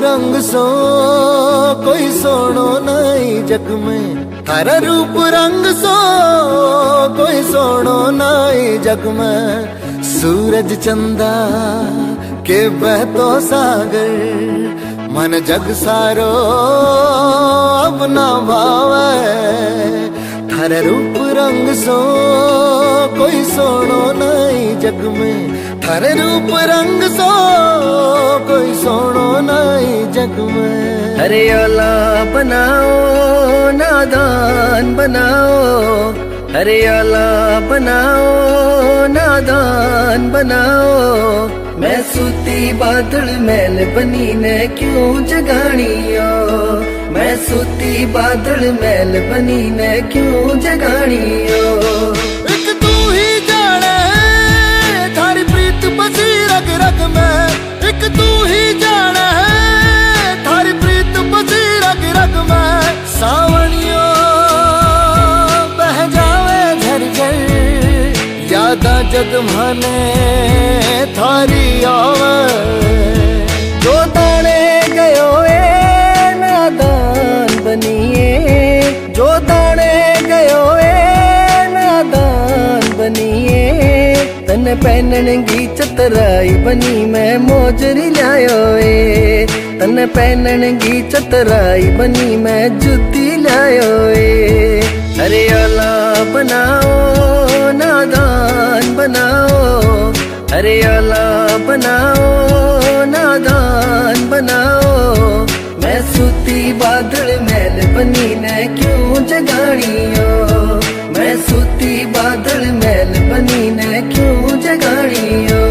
रंग सो कोई सोनो नहीं जग में, थारा रूप रंग सो कोई सोनो नहीं जग में। सूरज चंदा के बहतो सागर, मन जग सारो अब ना भावे। थारा रूप रंग सो कोई सोनो नहीं जग में, थारे रूप रंग सो कोई सोनो नहीं जग में। हरियाला बनाओ नादान बनाओ, हरियाला बनाओ नादान बनाओ। मैं सूती बादल मैल बनी ने क्यों जगानियो, मैं सूती बादल मैल बनी ने क्यों जगानियो। एक तू ही जाने थारी प्रीत बसी रग रग में, एक तू ही जाने थारी प्रीत बसी रग रग में। सावनियो बह जावे झरझर, यादा जग माने थारी आवे। जो ताने गयो नादान बनिए, जो ताने गयो नादान बनिए। तन पहनगी चतराई बनी मैं मोजरी लायो ए, तन पहनगी चतराई बनी मैं जुती लायो ए। हरियाला बनाओ नादान बनाओ, हरियाला बनाओ नादान बनाओ। मैं सूती बादल मैल बनी ने क्यों जगानियो, मैं सूती बादल मैल बनी ने क्यों जगानियो।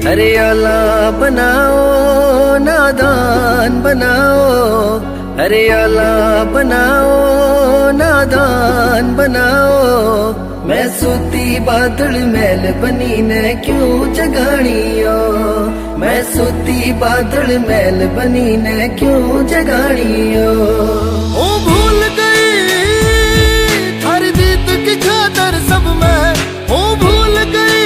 हरियाला बनाओ नादान बनाओ, हरियाला बनाओ नादान बनाओ। मैं सूती बादल मैल बनी ने क्यों जगानियो, मैं सूती बादल मैल बनी ने क्यों जगानियो। ओ भूल गई थारी दीद की खातर सब मैं, ओ भूल गई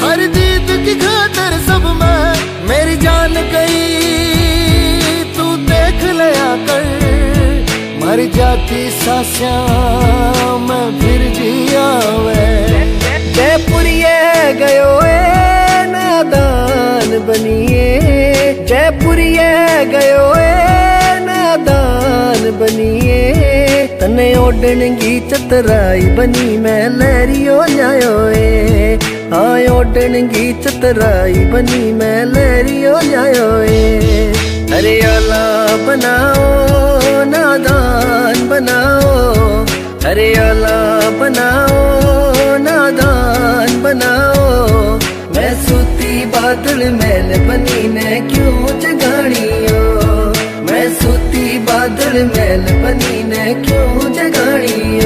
थारी दीद की खातर सब मैं। मेरी जान गई तू देख लिया कर, मर जाती सासियां मैं फिर जिया वे। जयपुरिये गयो नादान बनिए, जयपुरिये गयो नादान बनिए। तने ओडनगी चतराई बनी मैं लहरियो जायो ए, हाँ ओडनगी चतराई बनी मैं लहरियो जायो ए। हरियाला बनाओ नादान बनाओ, हरियाला बनाओ नादान बनाओ। मैं सूती बादल मैल बनी ने क्यों जगानियो, मैं सूती बादल मैल बनी ने क्यों जगानियो।